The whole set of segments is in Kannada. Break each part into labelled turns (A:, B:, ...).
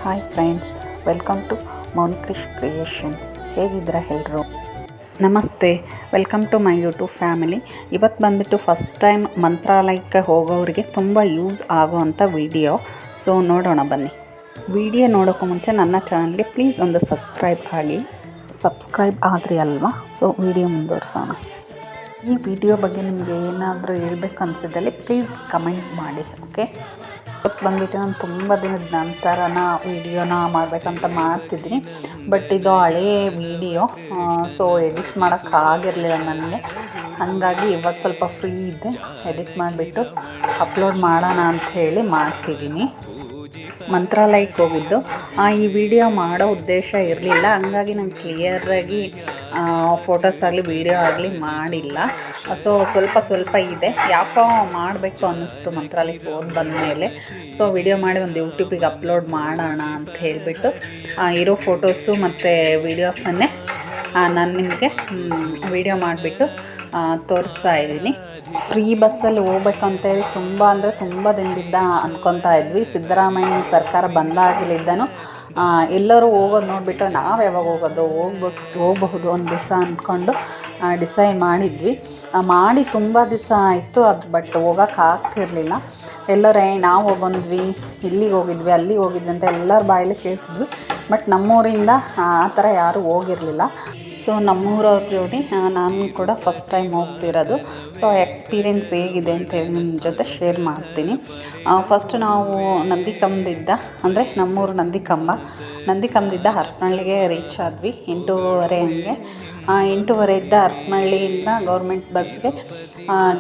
A: Hi friends, welcome to Mounikrish creations. ಹೇಗಿದ್ದೀರಾ ಎಲ್ಲರೂ? ನಮಸ್ತೆ, welcome to my YouTube family. ಇವತ್ತು ಬಂದುಬಿಟ್ಟು ಫಸ್ಟ್ ಟೈಮ್ ಮಂತ್ರಾಲಯಕ್ಕೆ ಹೋಗೋರಿಗೆ ತುಂಬ ಯೂಸ್ ಆಗೋವಂಥ ವಿಡಿಯೋ. ಸೊ ನೋಡೋಣ ಬನ್ನಿ. ವಿಡಿಯೋ ನೋಡೋಕ್ಕೂ ಮುಂಚೆ ನನ್ನ ಚಾನಲ್ಗೆ ಪ್ಲೀಸ್ ಒಂದು ಸಬ್ಸ್ಕ್ರೈಬ್ ಆಗಿ. ಸಬ್ಸ್ಕ್ರೈಬ್ ಆದ್ರಿ ಅಲ್ವಾ? ಸೊ ವಿಡಿಯೋ ಮುಂದುವರ್ಸೋಣ. ಈ ವಿಡಿಯೋ ಬಗ್ಗೆ ನಿಮಗೆ ಏನಾದರೂ ಹೇಳ್ಬೇಕು ಅನಿಸಿದಲ್ಲಿ ಪ್ಲೀಸ್ ಕಮೆಂಟ್ ಮಾಡಿ. ಓಕೆ, ಇವತ್ತು ಬಂದುಬಿಟ್ಟು ನಾನು ತುಂಬ ದಿನದ ನಂತರನ ವೀಡಿಯೋನ ಮಾಡಬೇಕಂತ ಮಾಡ್ತಿದ್ದೀನಿ. ಬಟ್ ಇದು ಹಳೆಯ ವೀಡಿಯೋ, ಸೊ ಎಡಿಟ್ ಮಾಡೋಕ್ಕಾಗಿರಲಿಲ್ಲ ನನಗೆ. ಹಾಗಾಗಿ ಇವಾಗ ಸ್ವಲ್ಪ ಫ್ರೀ ಇದ್ದೆ, ಎಡಿಟ್ ಮಾಡಿಬಿಟ್ಟು ಅಪ್ಲೋಡ್ ಮಾಡೋಣ ಅಂಥೇಳಿ ಮಾಡ್ತಿದ್ದೀನಿ. ಮಂತ್ರಾಲಯಕ್ಕೆ ಹೋಗಿದ್ದು ಈ ವಿಡಿಯೋ ಮಾಡೋ ಉದ್ದೇಶ ಇರಲಿಲ್ಲ. ಹಂಗಾಗಿ ನಾನು ಕ್ಲಿಯರಾಗಿ ಫೋಟೋಸ್ ಆಗಲಿ ವಿಡಿಯೋ ಆಗಲಿ ಮಾಡಿಲ್ಲ. ಸೊ ಸ್ವಲ್ಪ ಇದೆ, ಯಾಕೋ ಮಾಡಬೇಕು ಅನ್ನಿಸ್ತು ಮಂತ್ರಾಲಯಕ್ಕೆ ಹೋಗಿ ಬಂದಮೇಲೆ. ಸೊ ವಿಡಿಯೋ ಮಾಡಿ ಒಂದು ಯೂಟ್ಯೂಬಿಗೆ ಅಪ್ಲೋಡ್ ಮಾಡೋಣ ಅಂತ ಹೇಳಿಬಿಟ್ಟು ಇರೋ ಫೋಟೋಸು ಮತ್ತು ವೀಡಿಯೋಸನ್ನೇ ನಾನು ನಿಮಗೆ ವಿಡಿಯೋ ಮಾಡಿಬಿಟ್ಟು ತೋರಿಸ್ತಾ ಇದ್ದೀನಿ. ಫ್ರೀ ಬಸ್ಸಲ್ಲಿ ಹೋಗ್ಬೇಕಂತೇಳಿ ತುಂಬ ದಿನದಿಂದ ಅಂದ್ಕೊತಾ ಇದ್ವಿ. ಸಿದ್ದರಾಮಯ್ಯ ಸರ್ಕಾರ ಬಂದಾಗಲಿದ್ದನು ಎಲ್ಲರೂ ಹೋಗೋದು ನೋಡಿಬಿಟ್ಟು ನಾವು ಯಾವಾಗ ಹೋಗಬಹುದು ಒಂದು ದಿವಸ ಅಂದ್ಕೊಂಡು ಡಿಸೈಡ್ ಮಾಡಿದ್ವಿ. ಮಾಡಿ ತುಂಬ ದಿವಸ ಆಯಿತು ಅದು, ಬಟ್ ಹೋಗೋಕ್ಕಾಗ್ತಿರ್ಲಿಲ್ಲ. ಎಲ್ಲರೇ ನಾವು ಬಂದ್ವಿ, ಇಲ್ಲಿಗೆ ಹೋಗಿದ್ವಿ, ಅಲ್ಲಿಗೆ ಹೋಗಿದ್ವಿ ಅಂತ ಎಲ್ಲರ ಬಾಯಲ್ಲಿ ಕೇಳ್ತಿದ್ವಿ. ಬಟ್ ನಮ್ಮೂರಿಂದ ಆ ಥರ ಯಾರೂ ಹೋಗಿರಲಿಲ್ಲ. ಸೊ ನಮ್ಮೂರವ್ರ ಜೋಡಿ ನಾನು ಕೂಡ ಫಸ್ಟ್ ಟೈಮ್ ಹೋಗ್ತಿರೋದು. ಸೊ ಎಕ್ಸ್ಪೀರಿಯೆನ್ಸ್ ಹೇಗಿದೆ ಅಂತೇಳಿ ನಿಮ್ಮ ಜೊತೆ ಶೇರ್ ಮಾಡ್ತೀನಿ. ಫಸ್ಟ್ ನಾವು ನಂದಿಕಂಬದಿಂದ, ಅಂದರೆ ನಮ್ಮೂರು ನಂದಿಕಂಬದಿಂದ ಹರಪನಹಳ್ಳಿಗೆ ರೀಚ್ ಆದ್ವಿ 8:30 ಹಂಗೆ. 8:30 ಇದ್ದ ಹರಪನಹಳ್ಳಿಯಿಂದ ಗೌರ್ಮೆಂಟ್ ಬಸ್ಗೆ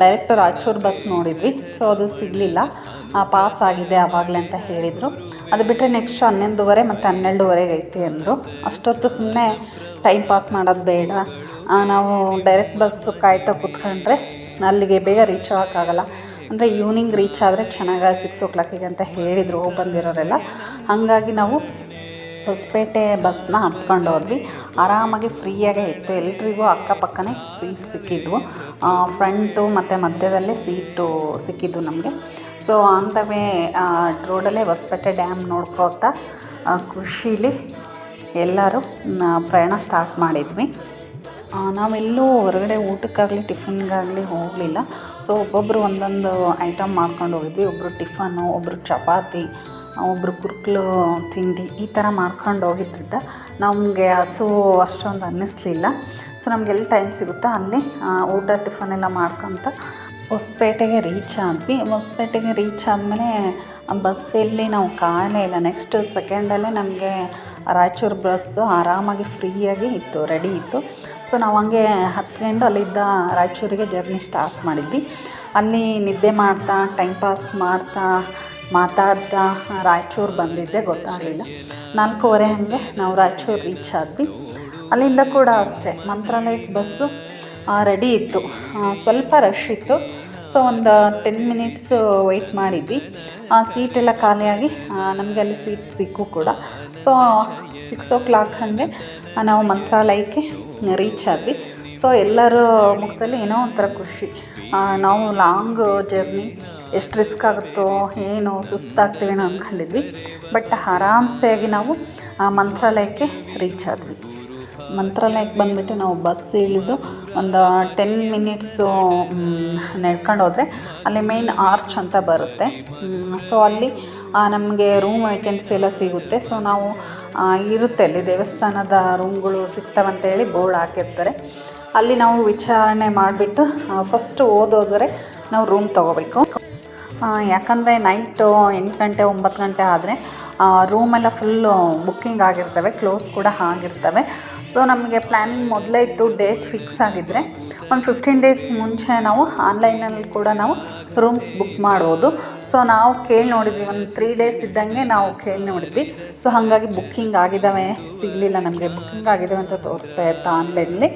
A: ಡೈರೆಕ್ಟ್ ರಾಯಚೂರು ಬಸ್ ನೋಡಿದ್ವಿ. ಸೊ ಅದು ಸಿಗಲಿಲ್ಲ, ಪಾಸ್ ಆಗಿದೆ ಆವಾಗಲೇ ಅಂತ ಹೇಳಿದರು. ಅದು ಬಿಟ್ಟರೆ ನೆಕ್ಸ್ಟ್ 11:30 ಮತ್ತು 12:30 ಐತಿ ಅಂದರು. ಅಷ್ಟೊತ್ತು ಸುಮ್ಮನೆ ಟೈಮ್ ಪಾಸ್ ಮಾಡೋದು ಬೇಡ, ನಾವು ಡೈರೆಕ್ಟ್ ಬಸ್ ಕಾಯ್ತಾ ಕೂತ್ಕೊಂಡ್ರೆ ಅಲ್ಲಿಗೆ ಬೇಗ ರೀಚ್ ಆಗೋಕ್ಕಾಗಲ್ಲ. ಅಂದರೆ ಈವ್ನಿಂಗ್ ರೀಚ್ ಆದರೆ ಚೆನ್ನಾಗಿ 6 o'clock ಅಂತ ಹೇಳಿದರು ಹೋಗಿ ಬಂದಿರೋರೆಲ್ಲ. ಹಾಗಾಗಿ ನಾವು ಹೊಸಪೇಟೆ ಬಸ್ನ ಹತ್ಕೊಂಡು ಹೋದ್ವಿ. ಆರಾಮಾಗಿ ಫ್ರೀಯಾಗೇ ಇತ್ತು, ಎಲ್ರಿಗೂ ಅಕ್ಕಪಕ್ಕನೇ ಸೀಟ್ ಸಿಕ್ಕಿದ್ವು. ಫ್ರಂಟು ಮತ್ತು ಮಧ್ಯದಲ್ಲೇ ಸೀಟು ಸಿಕ್ಕಿದ್ವು ನಮಗೆ. ಸೊ ಆನ್ ದ ವೇ ರೋಡಲ್ಲೇ ಹೊಸಪೇಟೆ ಡ್ಯಾಮ್ ನೋಡ್ಕೋತಾ ಖುಷೀಲಿ ಎಲ್ಲರೂ ಪ್ರಯಾಣ ಸ್ಟಾರ್ಟ್ ಮಾಡಿದ್ವಿ. ನಾವೆಲ್ಲೂ ಹೊರಗಡೆ ಊಟಕ್ಕಾಗಲಿ ಟಿಫಿನ್ಗಾಗಲಿ ಹೋಗಲಿಲ್ಲ. ಸೊ ಒಬ್ಬೊಬ್ಬರು ಒಂದೊಂದು ಐಟಮ್ ಮಾಡ್ಕೊಂಡು ಹೋಗಿದ್ವಿ. ಒಬ್ಬರು ಟಿಫನ್ನು, ಒಬ್ಬರು ಚಪಾತಿ, ಒಬ್ಬರು ಕುರ್ಕಲು ತಿಂಡಿ, ಈ ಥರ ಮಾಡ್ಕೊಂಡು ಹೋಗಿದ್ದರಿಂದ ನಮಗೆ ಹಸು ಅಷ್ಟೊಂದು ಅನ್ನಿಸ್ಲಿಲ್ಲ. ಸೊ ನಮಗೆಲ್ಲಿ ಟೈಮ್ ಸಿಗುತ್ತೋ ಅಲ್ಲಿ ಊಟ ಟಿಫನ್ ಎಲ್ಲ ಮಾಡ್ಕೊತ ಹೊಸಪೇಟೆಗೆ ರೀಚ್ ಆದ್ವಿ. ಹೊಸಪೇಟೆಗೆ ರೀಚ್ ಆದಮೇಲೆ ಬಸ್ಸಲ್ಲಿ ನಾವು ಕಾಯಲೇ ಇಲ್ಲ. ನೆಕ್ಸ್ಟ್ ಸೆಕೆಂಡಲ್ಲೇ ನಮಗೆ ರಾಯಚೂರು ಬಸ್ ಆರಾಮಾಗಿ ಫ್ರೀಯಾಗಿ ಇತ್ತು, ರೆಡಿ ಇತ್ತು. ಸೊ ನಾವು ಹಂಗೆ ಹತ್ಕೊಂಡು ಅಲ್ಲಿದ್ದ ರಾಯಚೂರಿಗೆ ಜರ್ನಿ ಸ್ಟಾರ್ಟ್ ಮಾಡಿದ್ವಿ. ಅಲ್ಲಿ ನಿದ್ದೆ ಮಾಡ್ತಾ ಟೈಮ್ ಪಾಸ್ ಮಾಡ್ತಾ ಮಾತಾಡ್ತಾ ರಾಯಚೂರು ಬಂದಿದ್ದೆ ಗೊತ್ತಾಗಲಿಲ್ಲ. 4:30 ಹಾಗೆ ನಾವು ರಾಯಚೂರು ರೀಚ್ ಆದ್ವಿ. ಅಲ್ಲಿಂದ ಕೂಡ ಅಷ್ಟೇ ಮಂತ್ರಾಲಯಕ್ಕೆ ಬಸ್ಸು ರೆಡಿ ಇತ್ತು, ಸ್ವಲ್ಪ ರಶ್ ಇತ್ತು. ಸೊ ಒಂದು 10 minutes ವೆಯ್ಟ್ ಮಾಡಿದ್ವಿ. ಸೀಟೆಲ್ಲ ಖಾಲಿಯಾಗಿ ನಮಗೆ ಅಲ್ಲಿ ಸೀಟ್ ಸಿಕ್ಕು ಕೂಡ. ಸೊ 6 o'clock ಹಾಗೆ ನಾವು ಮಂತ್ರಾಲಯಕ್ಕೆ ರೀಚ್ ಆದ್ವಿ. ಸೊ ಎಲ್ಲರ ಮುಖದಲ್ಲಿ ಏನೋ ಒಂಥರ ಖುಷಿ. ನಾವು ಲಾಂಗ್ ಜರ್ನಿ, ಎಷ್ಟು ರಿಸ್ಕ್ ಆಗುತ್ತೋ ಏನೋ, ಸುಸ್ತಾಗ್ತೀವೇನೋ ಅಂದ್ಕೊಂಡಿದ್ವಿ. ಬಟ್ ಆರಾಮ್ಸೆಯಾಗಿ ನಾವು ಮಂತ್ರಾಲಯಕ್ಕೆ ರೀಚ್ ಆದ್ವಿ. ಮಂತ್ರಾಲಯಕ್ಕೆ ಬಂದುಬಿಟ್ಟು ನಾವು ಬಸ್ ಇಳಿದು ಒಂದು 10 minutes ನಡ್ಕೊಂಡು ಹೋದರೆ ಅಲ್ಲಿ ಮೇನ್ ಆರ್ಚ್ ಅಂತ ಬರುತ್ತೆ. ಸೊ ಅಲ್ಲಿ ನಮಗೆ ರೂಮ್ ವೇಕೆನ್ಸಿ ಎಲ್ಲ ಸಿಗುತ್ತೆ. ಸೊ ನಾವು ಇರುತ್ತೆ ಅಲ್ಲಿ ದೇವಸ್ಥಾನದ ರೂಮ್ಗಳು ಸಿಗ್ತಾವಂತೇಳಿ ಬೋರ್ಡ್ ಹಾಕಿರ್ತಾರೆ. ಅಲ್ಲಿ ನಾವು ವಿಚಾರಣೆ ಮಾಡಿಬಿಟ್ಟು ಫಸ್ಟು ಓದೋದ್ರೆ ನಾವು ರೂಮ್ ತೊಗೋಬೇಕು. ಯಾಕಂದರೆ ನೈಟು 8 ಗಂಟೆ 9 ಗಂಟೆ ಆದರೆ ರೂಮೆಲ್ಲ ಫುಲ್ಲು ಬುಕ್ಕಿಂಗ್ ಆಗಿರ್ತವೆ, ಕ್ಲೋಸ್ ಕೂಡ ಆಗಿರ್ತವೆ. ಸೊ ನಮಗೆ ಪ್ಲ್ಯಾನಿಂಗ್ ಮೊದಲೇ ಇತ್ತು. ಡೇಟ್ ಫಿಕ್ಸ್ ಆಗಿದ್ದರೆ ಒಂದು 15 days ಮುಂಚೆ ನಾವು ಆನ್ಲೈನಲ್ಲಿ ಕೂಡ ನಾವು ರೂಮ್ಸ್ ಬುಕ್ ಮಾಡ್ಬೋದು. ಸೊ ನಾವು ಕೇಳಿ ನೋಡಿದ್ವಿ, ಒಂದು 3 days ಇದ್ದಂಗೆ ನಾವು ಕೇಳಿ ನೋಡಿದ್ವಿ. ಸೊ ಹಾಗಾಗಿ ಬುಕ್ಕಿಂಗ್ ಆಗಿದ್ದಾವೆ ಸಿಗಲಿಲ್ಲ, ನಮಗೆ ಬುಕ್ಕಿಂಗ್ ಆಗಿದ್ದಾವೆ ಅಂತ ತೋರಿಸ್ತಾ ಇತ್ತು ಆನ್ಲೈನಲ್ಲಿ.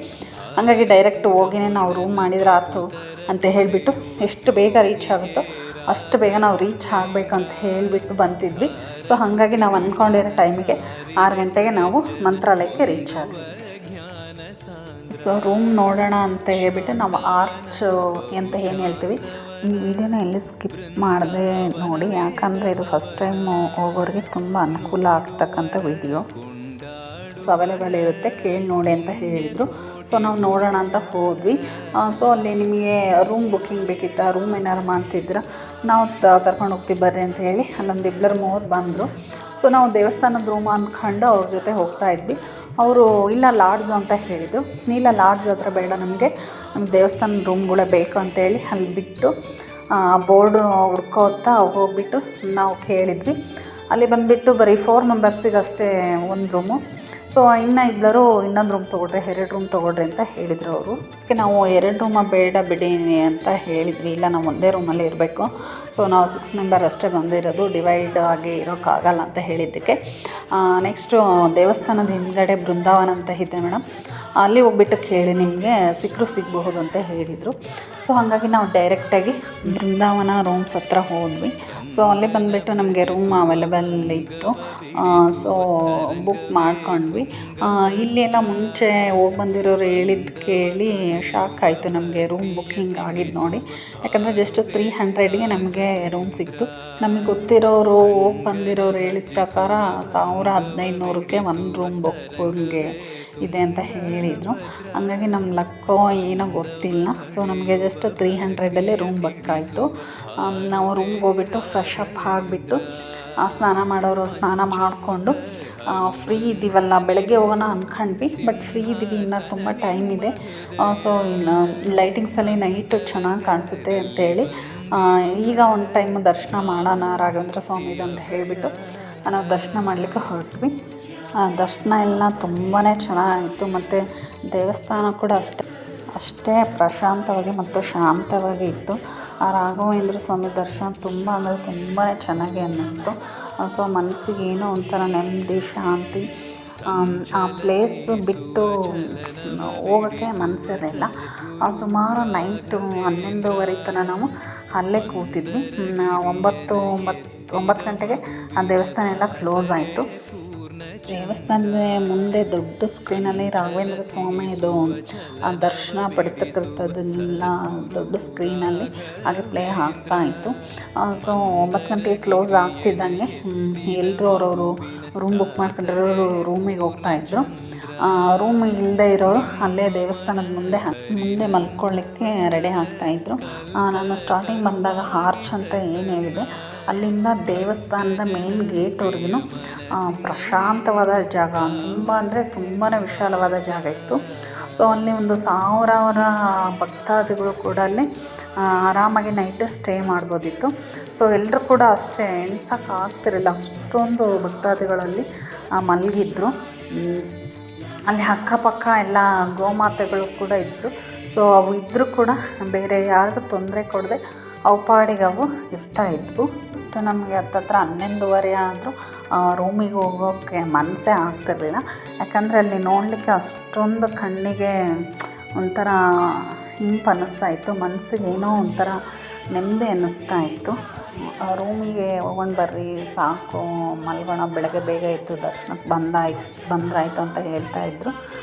A: ಹಾಗಾಗಿ ಡೈರೆಕ್ಟ್ ಹೋಗಿನೇ ನಾವು ರೂಮ್ ಮಾಡಿದ್ರೆ ಆಯ್ತು ಅಂತ ಹೇಳಿಬಿಟ್ಟು ಎಷ್ಟು ಬೇಗ ರೀಚ್ ಆಗುತ್ತೋ ಅಷ್ಟು ಬೇಗ ನಾವು ರೀಚ್ ಆಗಬೇಕಂತ ಹೇಳಿಬಿಟ್ಟು ಬಂತಿದ್ವಿ. ಸೊ ಹಾಗಾಗಿ ನಾವು ಅಂದ್ಕೊಂಡಿರೋ ಟೈಮಿಗೆ 6 ಗಂಟೆಗೆ ನಾವು ಮಂತ್ರಾಲಯಕ್ಕೆ ರೀಚ್ ಆದ್ವಿ. ಸೊ ರೂಮ್ ನೋಡೋಣ ಅಂತ ಹೇಳ್ಬಿಟ್ಟು ನಾವು ಆರ್ಚ್ ಅಂತ ಏನು ಹೇಳ್ತೀವಿ ಈ ವಿಡಿಯೋನ ಎಲ್ಲಿ ಸ್ಕಿಪ್ ಮಾಡದೆ ನೋಡಿ, ಯಾಕಂದರೆ ಇದು ಫಸ್ಟ್ ಟೈಮ್ ಹೋಗೋರಿಗೆ ತುಂಬ ಅನುಕೂಲ ಆಗ್ತಕ್ಕಂಥ ವಿಡಿಯೋ. ಸೊ ಅವೈಲೇಬಲ್ ಇರುತ್ತೆ, ಕೇಳಿ ನೋಡಿ ಅಂತ ಹೇಳಿದರು. ಸೊ ನಾವು ನೋಡೋಣ ಅಂತ ಹೋದ್ವಿ. ಸೊ ಅಲ್ಲಿ ನಿಮಗೆ ರೂಮ್ ಬುಕ್ಕಿಂಗ್ ಬೇಕಿತ್ತು, ರೂಮ್ ಏನಾರು ಮಾಡ್ತಿದ್ರೆ ನಾವು ಕರ್ಕೊಂಡು ಹೋಗ್ತೀವಿ ಬರ್ರಿ ಅಂತ ಹೇಳಿ ಅಲ್ಲೊಂದು ಇಬ್ಬರು ಮೂವರು ಬಂದರು. ಸೊ ನಾವು ದೇವಸ್ಥಾನದ ರೂಮ್ ಅಂದ್ಕೊಂಡು ಅವ್ರ ಜೊತೆ ಹೋಗ್ತಾ ಇದ್ವಿ. ಅವರು ಇಲ್ಲ ಲಾಡ್ಜು ಅಂತ ಹೇಳಿದರು. ಇಲ್ಲ ಲಾಡ್ಜ್ ಹತ್ರ ಬೇಡ, ನಮಗೆ ದೇವಸ್ಥಾನದ ರೂಮ್ಗಳೇ ಬೇಕು ಅಂತೇಳಿ ಅಲ್ಲಿ ಬಿಟ್ಟು ಬೋರ್ಡು ಹುಡ್ಕೋತಾ ಹೋಗ್ಬಿಟ್ಟು ನಾವು ಕೇಳಿದ್ವಿ. ಅಲ್ಲಿ ಬಂದುಬಿಟ್ಟು ಬರೀ 4 ಮೆಂಬರ್ಸಿಗಷ್ಟೇ ಒಂದು ರೂಮು. ಸೊ ಇನ್ನೊಂದು ರೂಮ್ ತೊಗೊಳ್ರಿ, 2 ರೂಮ್ ತೊಗೊಳ್ರಿ ಅಂತ ಹೇಳಿದರು ಅವರು. ಅದಕ್ಕೆ ನಾವು 2 ರೂಮ ಬೇಡ ಬಿಡಿ ಅಂತ ಹೇಳಿದ್ವಿ. ಇಲ್ಲ ನಾವು ಒಂದೇ ರೂಮಲ್ಲಿ ಇರಬೇಕು, ಸೊ ನಾವು 6 ಮೆಂಬರ್ ಅಷ್ಟೇ ಬಂದಿರೋದು, ಡಿವೈಡ್ ಆಗಿ ಇರೋಕ್ಕಾಗಲ್ಲ ಅಂತ ಹೇಳಿದ್ದಕ್ಕೆ ನೆಕ್ಸ್ಟು ದೇವಸ್ಥಾನದ ಹಿಂದ್ಗಡೆ ಬೃಂದಾವನ ಅಂತ ಇದೆ ಮೇಡಮ್, ಅಲ್ಲಿ ಹೋಗ್ಬಿಟ್ಟು ಕೇಳಿ ನಿಮಗೆ ಸಿಗಬಹುದು ಅಂತ ಹೇಳಿದರು. ಸೊ ಹಾಗಾಗಿ ನಾವು ಡೈರೆಕ್ಟಾಗಿ ಬೃಂದಾವನ ರೂಮ್ಸ್ ಹತ್ರ ಹೋದ್ವಿ. ಸೊ ಅಲ್ಲಿ ಬಂದುಬಿಟ್ಟು ನಮಗೆ ರೂಮ್ ಅವೈಲೇಬಲ್ ಇತ್ತು. ಸೊ ಬುಕ್ ಮಾಡ್ಕೊಂಡ್ವಿ. ಇಲ್ಲಿ ಎಲ್ಲ ಮುಂಚೆ ಹೋಗಿ ಬಂದಿರೋರು ಹೇಳಿದ್ದು ಕೇಳಿ ಶಾಕ್ ಆಯಿತು ನಮಗೆ, ರೂಮ್ ಬುಕ್ಕಿಂಗ್ ಆಗಿದ್ದು ನೋಡಿ. ಯಾಕಂದರೆ ಜಸ್ಟ್ 300ಗೆ ನಮಗೆ ರೂಮ್ ಸಿಕ್ತು. ನಮಗೆ ಗೊತ್ತಿರೋರು ಹೋಗಿ ಬಂದಿರೋರು ಹೇಳಿದ ಪ್ರಕಾರ 1500ಕ್ಕೆ ಒಂದು ರೂಮ್ ಬುಕ್ಕಿಂಗ್ಗೆ ಇದೆ ಅಂತ ಹೇಳಿದರು. ಹಂಗಾಗಿ ನಮ್ಮ ಲಕ್ಕೋ ಏನೋ ಗೊತ್ತಿಲ್ಲ. ಸೊ ನಮಗೆ ಜಸ್ಟ್ 300 ರೂಮ್ ಬುಕ್ಕಾಯಿತು. ನಾವು ರೂಮ್ಗೆ ಹೋಗ್ಬಿಟ್ಟು ಫ್ರೆಶ್ ಅಪ್ ಆಗಿಬಿಟ್ಟು ಸ್ನಾನ ಮಾಡೋರು ಸ್ನಾನ ಮಾಡಿಕೊಂಡು ಫ್ರೀ ಇದ್ದೀವಲ್ಲ, ಬೆಳಗ್ಗೆ ಹೋಗೋಣ ಅಂದ್ಕೊಂಡ್ವಿ, ಬಟ್ ಫ್ರೀ ಇದ್ದೀವಿ, ಇನ್ನೂ ತುಂಬ ಟೈಮ್ ಇದೆ. ಸೊ ಇನ್ನು ಲೈಟಿಂಗ್ಸಲ್ಲಿ ನೈಟು ಚೆನ್ನಾಗಿ ಕಾಣಿಸುತ್ತೆ ಅಂತೇಳಿ ಈಗ ಒಂದು ಟೈಮ್ ದರ್ಶನ ಮಾಡೋಣ ರಾಘವೇಂದ್ರ ಸ್ವಾಮಿದು ಅಂತ ಹೇಳಿಬಿಟ್ಟು ನಾವು ದರ್ಶನ ಮಾಡಲಿಕ್ಕೆ ಹೊರಟ್ವಿ. ದರ್ಶನ ಎಲ್ಲ ತುಂಬಾ ಚೆನ್ನಾಗಿತ್ತು. ಮತ್ತು ದೇವಸ್ಥಾನ ಕೂಡ ಅಷ್ಟೇ ಪ್ರಶಾಂತವಾಗಿ ಮತ್ತು ಶಾಂತವಾಗಿ ಇತ್ತು. ಆ ರಾಘವೇಂದ್ರ ಸ್ವಾಮಿ ದರ್ಶನ ತುಂಬಾ ಚೆನ್ನಾಗಿ ಅನ್ನಿಸ್ತು. ಸೊ ಮನಸ್ಸಿಗೆ ಏನೋ ಒಂಥರ ನೆಮ್ಮದಿ, ಶಾಂತಿ. ಆ ಪ್ಲೇಸ್ ಬಿಟ್ಟು ಹೋಗೋಕ್ಕೆ ಮನಸ್ಸಿರಲಿಲ್ಲ. ಸುಮಾರು ನೈಟು 11:30 ತನಕ ನಾವು ಅಲ್ಲೇ ಕೂತಿದ್ವಿ. 9 ಗಂಟೆಗೆ ಆ ದೇವಸ್ಥಾನ ಎಲ್ಲ ಕ್ಲೋಸ್ ಆಯಿತು. ದೇವಸ್ಥಾನದ ಮುಂದೆ ದೊಡ್ಡ ಸ್ಕ್ರೀನಲ್ಲಿ ರಾಘವೇಂದ್ರ ಸ್ವಾಮಿದು ದರ್ಶನ ಪಡಿತಕ್ಕಂಥದ್ದನ್ನೆಲ್ಲ ದೊಡ್ಡ ಸ್ಕ್ರೀನಲ್ಲಿ ಹಾಗೆ ಪ್ಲೇ ಆಗ್ತಾಯಿತ್ತು. ಸೊ 9 ಗಂಟೆಗೆ ಕ್ಲೋಸ್ ಆಗ್ತಿದ್ದಂಗೆ ಎಲ್ಲರೂ ಅವರವರು ರೂಮ್ ಬುಕ್ ಮಾಡ್ಕೊಂಡಿರೋರು ರೂಮಿಗೆ ಹೋಗ್ತಾಯಿದ್ರು. ರೂಮ್ ಇಲ್ಲದೆ ಇರೋರು ಅಲ್ಲೇ ದೇವಸ್ಥಾನದ ಮುಂದೆ ಮಲ್ಕೊಳ್ಳಿಕ್ಕೆ ರೆಡಿ ಆಗ್ತಾಯಿದ್ರು. ನಾನು ಸ್ಟಾರ್ಟಿಂಗ್ ಬಂದಾಗ ಆರ್ಚ್ ಅಂತ ಏನು ಹೇಳಿದೆ, ಅಲ್ಲಿಂದ ದೇವಸ್ಥಾನದ ಮೇನ್ ಗೇಟ್ವರೆಗೂ ಪ್ರಶಾಂತವಾದ ಜಾಗ, ತುಂಬಾ ವಿಶಾಲವಾದ ಜಾಗ ಇತ್ತು. ಸೊ ಅಲ್ಲಿ ಒಂದು 1000 ಭಕ್ತಾದಿಗಳು ಕೂಡ ಅಲ್ಲಿ ಆರಾಮಾಗಿ ನೈಟು ಸ್ಟೇ ಮಾಡ್ಬೋದಿತ್ತು. ಸೊ ಎಲ್ಲರೂ ಕೂಡ ಅಷ್ಟೇ ಎಣ್ಸೋಕ್ಕಾಗ್ತಿರಲಿಲ್ಲ, ಅಷ್ಟೊಂದು ಭಕ್ತಾದಿಗಳಲ್ಲಿ ಮಲಗಿದ್ರು. ಅಲ್ಲಿ ಅಕ್ಕಪಕ್ಕ ಎಲ್ಲ ಗೋಮಾತೆಗಳು ಕೂಡ ಇದ್ದರು. ಸೊ ಅವು ಇದ್ದರೂ ಕೂಡ ಬೇರೆ ಯಾರಿಗೂ ತೊಂದರೆ ಕೊಡದೆ ಅವು ಪಾಡಿಗೆ ಅವು ಇರ್ತಾಯಿದ್ವು. ನಮಗೆ ಹತ್ತತ್ರ 11:30 ಆದರೂ ರೂಮಿಗೆ ಹೋಗೋಕ್ಕೆ ಮನಸ್ಸೇ ಆಗ್ತಿರಲಿಲ್ಲ. ಯಾಕಂದರೆ ಅಲ್ಲಿ ನೋಡಲಿಕ್ಕೆ ಅಷ್ಟೊಂದು ಕಣ್ಣಿಗೆ ಒಂಥರ ಹಿಂಪು ಅನ್ನಿಸ್ತಾಯಿತ್ತು, ಮನಸ್ಸಿಗೆ ಏನೋ ಒಂಥರ ನೆಮ್ಮದಿ ಅನ್ನಿಸ್ತಾಯಿತ್ತು. ರೂಮಿಗೆ ಹೋಗೋಣ ಬರ್ರಿ ಸಾಕು, ಮಲ್ಗೋಣ, ಬೆಳಗ್ಗೆ ಬೇಗ ಇತ್ತು ದರ್ಶನಕ್ಕೆ ಬಂದ್ರಾಯ್ತು ಅಂತ ಹೇಳ್ತಾಯಿದ್ರು.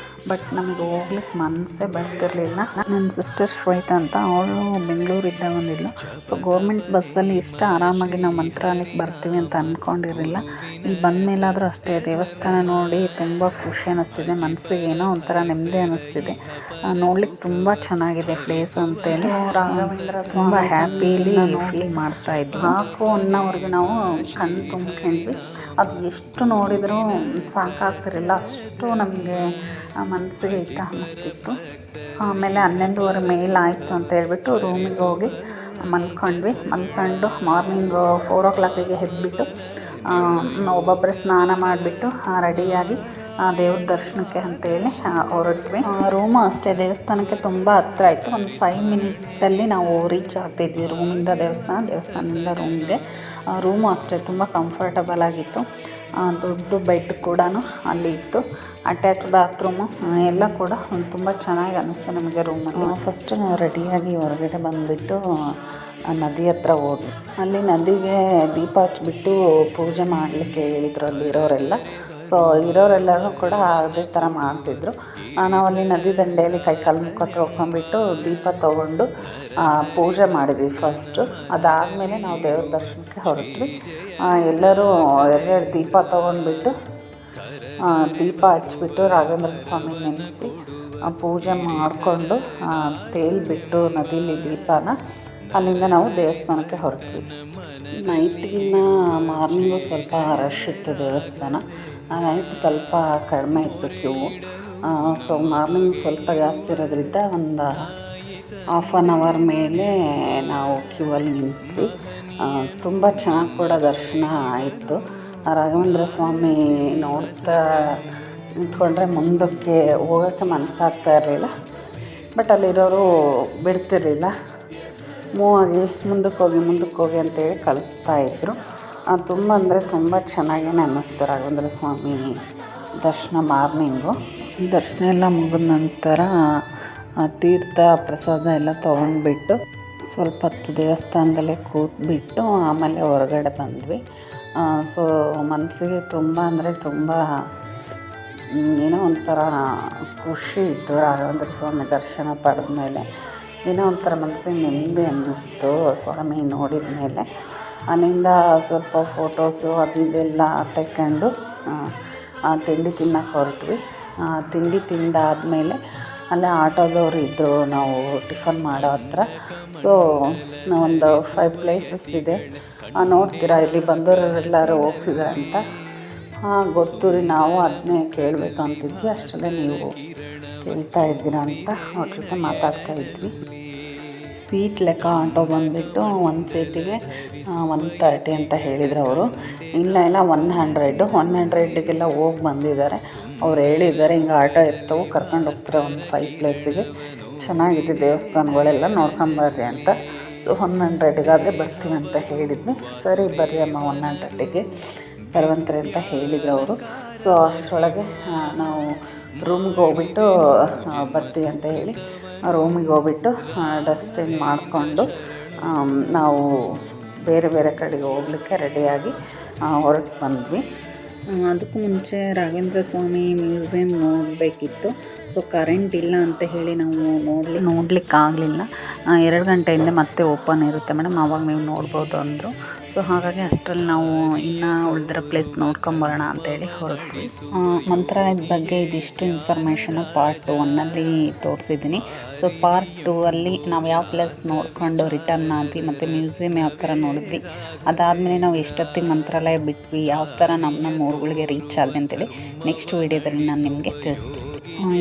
A: ಬಟ್ ನಮಗೆ ಹೋಗ್ಲಿಕ್ಕೆ ಮನಸ್ಸೇ ಬರ್ತಿರಲಿಲ್ಲ. ನನ್ನ ಸಿಸ್ಟರ್ ಶ್ವೇತಾ ಅಂತ, ಅವಳು ಬೆಂಗಳೂರಿಂದ ಬಂದಿದ್ಲು. ಸೊ ಗೌರ್ಮೆಂಟ್ ಬಸ್ಸಲ್ಲಿ ಇಷ್ಟ ಆರಾಮಾಗಿ ನಾವು ಮಂತ್ರಾಲಯಕ್ಕೆ ಬರ್ತೀವಿ ಅಂತ ಅಂದ್ಕೊಂಡಿರಲಿಲ್ಲ. ಇಲ್ಲಿ ಬಂದ ಮೇಲಾದರೂ ಅಷ್ಟೇ ದೇವಸ್ಥಾನ ನೋಡಿ ತುಂಬ ಖುಷಿ ಅನ್ನಿಸ್ತಿದೆ, ಮನಸ್ಸಿಗೆ ಏನೋ ಒಂಥರ ನೆಮ್ಮದಿ ಅನ್ನಿಸ್ತಿದೆ. ನೋಡ್ಲಿಕ್ಕೆ ತುಂಬ ಚೆನ್ನಾಗಿದೆ ಪ್ಲೇಸು ಅಂತೇಳಿ ರಾಘವೇಂದ್ರ ತುಂಬ ಹ್ಯಾಪಿಲಿ ಫೀಲ್ ಮಾಡ್ತಾಯಿದ್ವಿ. 1 ಅವರ್ಗೆ ನಾವು ಕಣ್ಣು ತುಂಬ್ಕೊಂಡ್ವಿ. ಅದು ಎಷ್ಟು ನೋಡಿದರೂ ಸಾಕಾಗ್ತಿರಲಿಲ್ಲ, ಅಷ್ಟು ನಮಗೆ ಮನಸ್ಸಿಗೆ ಇಷ್ಟ ಅನ್ನಿಸ್ತಿತ್ತು. ಆಮೇಲೆ 11:30 ಮೇಲಾಯಿತು ಅಂತ ಹೇಳ್ಬಿಟ್ಟು ರೂಮಿಗೆ ಹೋಗಿ ಮಲ್ಕೊಂಡು ಮಾರ್ನಿಂಗ್ 4 o'clockಗೆ ಎದ್ಬಿಟ್ಟು ಒಬ್ಬೊಬ್ಬರೇ ಸ್ನಾನ ಮಾಡಿಬಿಟ್ಟು ರೆಡಿಯಾಗಿ ದೇವ್ರ ದರ್ಶನಕ್ಕೆ ಅಂತೇಳಿ ಹೊರಟ್ವಿ. ರೂಮು ಅಷ್ಟೇ ದೇವಸ್ಥಾನಕ್ಕೆ ತುಂಬ ಹತ್ರ ಆಯಿತು. ಒಂದು 5 ಮಿನಿಟಲ್ಲಿ ನಾವು ರೀಚ್ ಆಗ್ತಿದ್ವಿ ರೂಮಿಂದ ದೇವಸ್ಥಾನದಿಂದ ರೂಮಿಗೆ. ರೂಮು ಅಷ್ಟೇ ತುಂಬ ಕಂಫರ್ಟಬಲ್ ಆಗಿತ್ತು. ದೊಡ್ಡ ಬೆಡ್ ಕೂಡ ಅಲ್ಲಿ ಇತ್ತು, ಅಟ್ಯಾಚ್ ಬಾತ್ರೂಮು ಎಲ್ಲ ಕೂಡ ತುಂಬ ಚೆನ್ನಾಗಿ ಅನ್ನಿಸ್ತು ನಮಗೆ ರೂಮಲ್ಲಿ. ಫಸ್ಟು ನಾವು ರೆಡಿಯಾಗಿ ಹೊರಗಡೆ ಬಂದುಬಿಟ್ಟು ನದಿ ಹತ್ರ ಹೋದ್ವಿ. ಅಲ್ಲಿ ನದಿಗೆ ದೀಪ ಹಚ್ಬಿಟ್ಟು ಪೂಜೆ ಮಾಡಲಿಕ್ಕೆ ಹೇಳಿದ್ರು ಅಲ್ಲಿರೋರೆಲ್ಲ. ಸೊ ಇರೋರೆಲ್ಲರೂ ಕೂಡ ಅದೇ ಥರ ಮಾಡ್ತಿದ್ರು. ನಾವಲ್ಲಿ ನದಿ ದಂಡೆಯಲ್ಲಿ ಕೈಕಾಲು ಮುಖ ತೊಳ್ಕೊಂಬಿಟ್ಟು ದೀಪ ತೊಗೊಂಡು ಪೂಜೆ ಮಾಡಿದ್ವಿ ಫಸ್ಟು. ಅದಾದಮೇಲೆ ನಾವು ದೇವ್ರ ದರ್ಶನಕ್ಕೆ ಹೊರಟ್ವಿ. ಎಲ್ಲರೂ ಎರಡೆರಡು ದೀಪ ತೊಗೊಂಡ್ಬಿಟ್ಟು ದೀಪ ಹಚ್ಬಿಟ್ಟು ರಾಘವೇಂದ್ರ ಸ್ವಾಮಿ ನೆನೆಸಿ ಪೂಜೆ ಮಾಡಿಕೊಂಡು ತೇಲ್ಬಿಟ್ಟು ನದಿಲಿ ದೀಪನ ಅಲ್ಲಿಂದ ನಾವು ದೇವಸ್ಥಾನಕ್ಕೆ ಹೊರಟ್ವಿ. ನೈಟ್ಗಿನ್ನ ಮಾರ್ನಿಂಗು ಸ್ವಲ್ಪ ರಶ್ ಇತ್ತು ದೇವಸ್ಥಾನ. ನೈಟ್ ಸ್ವಲ್ಪ ಕಡಿಮೆ ಇತ್ತು ಕ್ಯೂ. ಸೊ ಮಾರ್ನಿಂಗ್ ಸ್ವಲ್ಪ ಜಾಸ್ತಿ ಇರೋದ್ರಿಂದ ಒಂದು ಹಾಫ್ ಆನ್ ಅವರ್ ಮೇಲೆ ನಾವು ಕ್ಯೂ ಅಲ್ಲಿ ನಿಂತ್ವಿ. ತುಂಬ ಚೆನ್ನಾಗಿ ಕೂಡ ದರ್ಶನ ಆಯಿತು. ರಾಘವೇಂದ್ರ ಸ್ವಾಮಿ ನೋಡ್ತಾ ನಿಂತ್ಕೊಂಡ್ರೆ ಮುಂದಕ್ಕೆ ಹೋಗೋಕ್ಕೆ ಮನಸ್ಸಾಗ್ತಾ ಇರಲಿಲ್ಲ. ಬಟ್ ಅಲ್ಲಿರೋರು ಬಿಡ್ತಿರಲಿಲ್ಲ. ಮುಂದಕ್ಕೆ ಹೋಗಿ ಅಂತೇಳಿ ಕಳಿಸ್ತಾಯಿದ್ರು. ತುಂಬ ಅಂದರೆ ತುಂಬ ಚೆನ್ನಾಗೇ ಅನ್ನಿಸ್ತು ರಾಘವೇಂದ್ರ ಸ್ವಾಮಿ ದರ್ಶನ. ಮಾರ್ನಿಂಗು ದರ್ಶನ ಎಲ್ಲ ಮುಗಿದ ನಂತರ ತೀರ್ಥ ಪ್ರಸಾದ ಎಲ್ಲ ತೊಗೊಂಡ್ಬಿಟ್ಟು ಸ್ವಲ್ಪ ಹೊತ್ತು ದೇವಸ್ಥಾನದಲ್ಲೇ ಕೂತ್ಬಿಟ್ಟು ಆಮೇಲೆ ಹೊರಗಡೆ ಬಂದ್ವಿ. ಸೊ ಮನಸ್ಸಿಗೆ ತುಂಬ ಅಂದರೆ ತುಂಬ ಏನೋ ಒಂಥರ ಖುಷಿ ಇತ್ತು. ರಾಘವೇಂದ್ರ ಸ್ವಾಮಿ ದರ್ಶನ ಪಡೆದ ಮೇಲೆ ಏನೋ ಒಂಥರ ಮನಸ್ಸಿಗೆ ನೆಮ್ಮದಿ ಅನ್ನಿಸ್ತು ಸ್ವಾಮಿ ನೋಡಿದ ಮೇಲೆ. ಅಲ್ಲಿಂದ ಸ್ವಲ್ಪ ಫೋಟೋಸು ಅದು ಇದೆಲ್ಲ ತೆಕ್ಕೊಂಡು ತಿಂಡಿ ತಿನ್ನೋಕೆ ಹೊರಟ್ವಿ. ತಿಂಡಿ ತಿಂದಾದಮೇಲೆ ಅಲ್ಲೇ ಆಟೋದವ್ರು ಇದ್ದರು ನಾವು ಟಿಫನ್ ಮಾಡೋ ಹತ್ರ. ಸೊ ಒಂದು 5 ಪ್ಲೇಸಸ್ ಇದೆ, ನೋಡ್ತೀರಾ ಇಲ್ಲಿ ಬಂದವರೆಲ್ಲರೂ ಹೋಗ್ತಿದ್ದಾರೆ ಅಂತ. ಗೊತ್ತು ರೀ, ನಾವು ಅದನ್ನೇ ಕೇಳಬೇಕು ಅಂತಿದ್ವಿ. ಅಷ್ಟರಲ್ಲೇ ನೀವು ಕೇಳ್ತಾ ಇದ್ದೀರಾ ಅಂತ ಅವ್ರ ಜೊತೆ ಮಾತಾಡ್ತಾ ಇದ್ವಿ. ಸೀಟ್ ಲೆಕ್ಕ ಆಟೋ ಬಂದುಬಿಟ್ಟು ಒಂದು ಸೀಟಿಗೆ 130 ಅಂತ ಹೇಳಿದ್ರು ಅವರು. ಇಲ್ಲ 100ಗೆಲ್ಲ ಹೋಗಿ ಬಂದಿದ್ದಾರೆ. ಅವ್ರು ಹೇಳಿದ್ದಾರೆ ಹಿಂಗೆ ಆಟೋ ಇರ್ತವೆ ಕರ್ಕೊಂಡು ಹೋಗ್ತಾರೆ ಒಂದು 5 ಪ್ಲೇಸಿಗೆ, ಚೆನ್ನಾಗಿದೆ ದೇವಸ್ಥಾನಗಳೆಲ್ಲ ನೋಡ್ಕೊಂಬರ್ರಿ ಅಂತ. ಸೊ 100ಗಾದರೆ ಬರ್ತೀವಿ ಅಂತ ಹೇಳಿದ್ವಿ. ಸರಿ ಬರ್ರಿ ಅಮ್ಮ 100ಗೆ ಬರುವಂತ್ರಿ ಅಂತ ಹೇಳಿದ್ರು ಅವರು. ಸೊ ಅಷ್ಟರೊಳಗೆ ನಾವು ರೂಮ್ಗೆ ಹೋಗ್ಬಿಟ್ಟು ಬರ್ತೀವಿ ಅಂತ ಹೇಳಿ ರೂಮಿಗೆ ಹೋಗ್ಬಿಟ್ಟು ಡ್ರೆಸ್ ಚೇಂಜ್ ಮಾಡಿಕೊಂಡು ನಾವು ಬೇರೆ ಬೇರೆ ಕಡೆಗೆ ಹೋಗ್ಲಿಕ್ಕೆ ರೆಡಿಯಾಗಿ ಹೊರಟು ಬಂದ್ವಿ. ಅದಕ್ಕೂ ಮುಂಚೆ ರಾಘವೇಂದ್ರ ಸ್ವಾಮಿ ಮ್ಯೂಸಿಯಂ ನೋಡಬೇಕಿತ್ತು. ಸೊ ಕರೆಂಟ್ ಇಲ್ಲ ಅಂತ ಹೇಳಿ ನಾವು ನೋಡಲಿಕ್ಕಾಗಲಿಲ್ಲ. 2 ಗಂಟೆಯಿಂದ ಮತ್ತೆ ಓಪನ್ ಇರುತ್ತೆ ಮೇಡಮ್, ಆವಾಗ ನೀವು ನೋಡ್ಬೋದು ಅಂದರು. ಸೊ ಹಾಗಾಗಿ ಅಷ್ಟರಲ್ಲಿ ನಾವು ಇನ್ನೂ ಉಳಿದಿರೋ ಪ್ಲೇಸ್ ನೋಡ್ಕೊಂಬರೋಣ ಅಂತೇಳಿ ಹೊರಟ್ವಿ. ಮಂತ್ರಾಲಯದ ಬಗ್ಗೆ ಇದಿಷ್ಟು ಇನ್ಫಾರ್ಮೇಷನು ಪಾರ್ಟ್ 1 ತೋರಿಸಿದ್ದೀನಿ. ಸೊ ಪಾರ್ಟ್ 2 ನಾವು ಯಾವ ಪ್ಲೇಸ್ ನೋಡ್ಕೊಂಡು ರಿಟರ್ನ್ ಆದ್ವಿ ಮತ್ತು ಮ್ಯೂಸಿಯಂ ಯಾವ ಥರ ನೋಡಿದ್ವಿ, ಅದಾದಮೇಲೆ ನಾವು ಎಷ್ಟೊತ್ತಿಗೆ ಮಂತ್ರಾಲಯ ಬಿಟ್ವಿ, ಯಾವ ಥರ ನಮ್ಮ ಊರುಗಳಿಗೆ ರೀಚ್ ಆದ್ವಿ ಅಂತೇಳಿ ನೆಕ್ಸ್ಟ್ ವೀಡಿಯೋದಲ್ಲಿ ನಾನು ನಿಮಗೆ ತಿಳಿಸ್ತೀನಿ.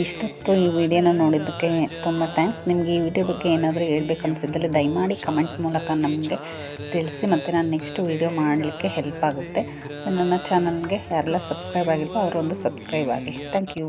A: ಇಷ್ಟೊತ್ತು ಈ ವಿಡಿಯೋನ ನೋಡಿದ್ದಕ್ಕೆ ತುಂಬ ಥ್ಯಾಂಕ್ಸ್. ನಿಮಗೆ ಈ ವಿಡಿಯೋ ಬಗ್ಗೆ ಏನಾದರೂ ಹೇಳ್ಬೇಕು ಅನಿಸಿದ್ದಲ್ಲಿ ದಯಮಾಡಿ ಕಮೆಂಟ್ ಮೂಲಕ ನಮಗೆ ತಿಳಿಸಿ, ಮತ್ತು ನಾನು ನೆಕ್ಸ್ಟ್ ವೀಡಿಯೋ ಮಾಡಲಿಕ್ಕೆ ಹೆಲ್ಪ್ ಆಗುತ್ತೆ. ಸೊ ನನ್ನ ಚಾನಲ್ಗೆ ಯಾರೆಲ್ಲ ಸಬ್ಸ್ಕ್ರೈಬ್ ಆಗಿಲ್ವೋ ಅವರೊಂದು ಸಬ್ಸ್ಕ್ರೈಬ್ ಆಗಿ. Thank you.